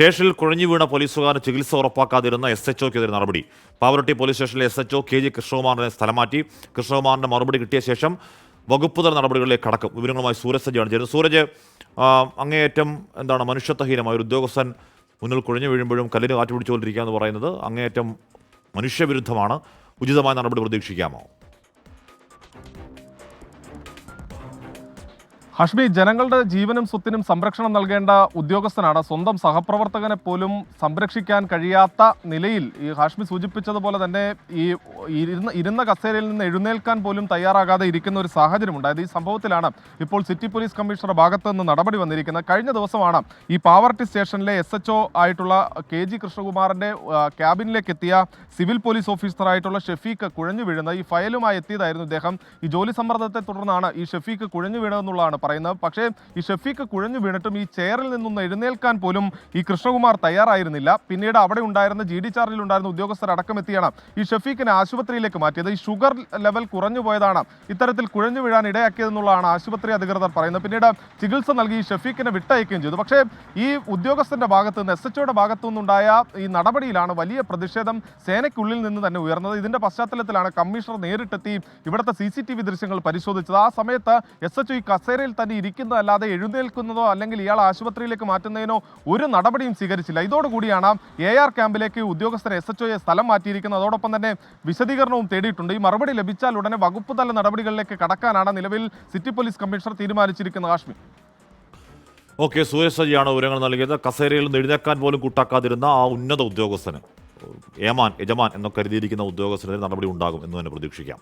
സ്റ്റേഷനിൽ കുഴഞ്ഞു വീണ പോലീസുകാരന് ചികിത്സ ഉറപ്പാക്കാതിരുന്ന SHOക്കെതിരെ നടപടി. പാവറട്ടി പോലീസ് സ്റ്റേഷനിലെ SHO KG കൃഷ്ണകുമാറിനെ സ്ഥലം മാറ്റി. കൃഷ്ണകുമാറിന്റെ മറുപടി കിട്ടിയ ശേഷം വകുപ്പുതല നടപടികളിലേക്ക് കടക്കും. വിവരങ്ങളുമായി സൂരജ് സജ്ജയാണ് ചേരുന്നത്. സൂരജ്, അങ്ങേയറ്റം മനുഷ്യത്വഹീനമായ ഒരു ഉദ്യോഗസ്ഥൻ മുന്നിൽ കുഴഞ്ഞു വീഴുമ്പോഴും കല്ലിന് കാറ്റ് പിടിച്ചുകൊണ്ടിരിക്കുക എന്ന് പറയുന്നത് അങ്ങേയറ്റം മനുഷ്യവിരുദ്ധമാണ്. ഉചിതമായ നടപടി പ്രതീക്ഷിക്കാമോ? ഹാഷ്മി, ജനങ്ങളുടെ ജീവനും സ്വത്തിനും സംരക്ഷണം നൽകേണ്ട ഉദ്യോഗസ്ഥനാണ്. സ്വന്തം സഹപ്രവർത്തകനെ പോലും സംരക്ഷിക്കാൻ കഴിയാത്ത നിലയിൽ ഈ ഹാഷ്മി സൂചിപ്പിച്ചതുപോലെ തന്നെ ഈ ഇരുന്ന കസേരയിൽ നിന്ന് എഴുന്നേൽക്കാൻ പോലും തയ്യാറാകാതെ ഇരിക്കുന്ന ഒരു സാഹചര്യം ഉണ്ടായത്. ഈ സംഭവത്തിലാണ് ഇപ്പോൾ സിറ്റി പോലീസ് കമ്മീഷണറുടെ ഭാഗത്ത് നിന്ന് നടപടി വന്നിരിക്കുന്നത്. കഴിഞ്ഞ ദിവസമാണ് ഈ പാവറട്ടി സ്റ്റേഷനിലെ SHO ആയിട്ടുള്ള KG കൃഷ്ണകുമാറിന്റെ ക്യാബിനിലേക്ക് എത്തിയ സിവിൽ പോലീസ് ഓഫീസറായിട്ടുള്ള ഷെഫീഖ് കുഴഞ്ഞു വീഴുന്നത്. ഈ ഫയലുമായി എത്തിയതായിരുന്നു ഇദ്ദേഹം. ഈ ജോലി സമ്മർദ്ദത്തെ തുടർന്നാണ് ഈ ഷെഫീഖ് കുഴഞ്ഞു വീണതെന്നുള്ളതാണ് പറയുന്നത്. പക്ഷേ ഈ ഷെഫീഖ് കുഴഞ്ഞു വീണിട്ടും ഈ ചെയറിൽ നിന്നൊന്ന് എഴുന്നേൽക്കാൻ പോലും ഈ കൃഷ്ണകുമാർ തയ്യാറായിരുന്നില്ല. പിന്നീട് അവിടെ ഉണ്ടായിരുന്ന GD ചാർജിൽ ഉണ്ടായിരുന്ന ഉദ്യോഗസ്ഥരടക്കം എത്തിയാണ് ഈ ഷെഫീഖിനെ ആശുപത്രിയിലേക്ക് മാറ്റിയത്. ഈ ഷുഗർ ലെവൽ കുറഞ്ഞു പോയതാണ് ഇത്തരത്തിൽ കുഴഞ്ഞു വീഴാൻ ഇടയാക്കിയതെന്നുള്ളതാണ് ആശുപത്രി അധികൃതർ പറയുന്നത്. പിന്നീട് ചികിത്സ നൽകി ഈ ഷെഫീഖിനെ വിട്ടയക്കുകയും ചെയ്തു. പക്ഷേ ഈ ഉദ്യോഗസ്ഥന്റെ ഭാഗത്തു നിന്ന് SHOയുടെ ഭാഗത്തു നിന്നുണ്ടായ ഈ നടപടിയിലാണ് വലിയ പ്രതിഷേധം സേനയ്ക്കുള്ളിൽ നിന്ന് തന്നെ ഉയർന്നത്. ഇതിന്റെ പശ്ചാത്തലത്തിലാണ് കമ്മീഷണർ നേരിട്ടെത്തി ഇവിടുത്തെ CCTV ദൃശ്യങ്ങൾ പരിശോധിച്ചത്. ആ സമയത്ത് SHO ഈ കസേരയിൽ തന്നെ ഇരിക്കുന്നതല്ലാതെ എഴുന്നേൽക്കുന്നതോ അല്ലെങ്കിൽ ഇയാൾ ആശുപത്രിയിലേക്ക് മാറ്റുന്നതിനോ ഒരു നടപടിയും സ്വീകരിച്ചില്ല. ഇതോടുകൂടിയാണ് AR ക്യാമ്പിലേക്ക് ഉദ്യോഗസ്ഥരെ SHOയെ സ്ഥലം മാറ്റിയിരിക്കുന്നത്. അതോടൊപ്പം തന്നെ വിശദീകരണവും തേടിയിട്ടുണ്ട്. ഈ മറുപടി ലഭിച്ചാൽ ഉടനെ വകുപ്പ് തല നടപടികളിലേക്ക് കടക്കാനാണ് നിലവിൽ സിറ്റി പോലീസ് കമ്മീഷണർ തീരുമാനിച്ചിരിക്കുന്നത്. ഹാഷ്മി, ഓക്കെ, സൂരജ് സജിയാണ് വിവരങ്ങൾ നൽകിയത്. കസേരയിൽ നിന്ന് എഴുന്നേക്കാൻ പോലും കൂട്ടാക്കാതിരുന്ന ആ ഉന്നത ഉദ്യോഗസ്ഥന് യജമാൻ എന്നൊക്കെ കരുതിയിരിക്കുന്ന ഉദ്യോഗസ്ഥന് നടപടി ഉണ്ടാകും എന്ന് തന്നെ പ്രതീക്ഷിക്കാം.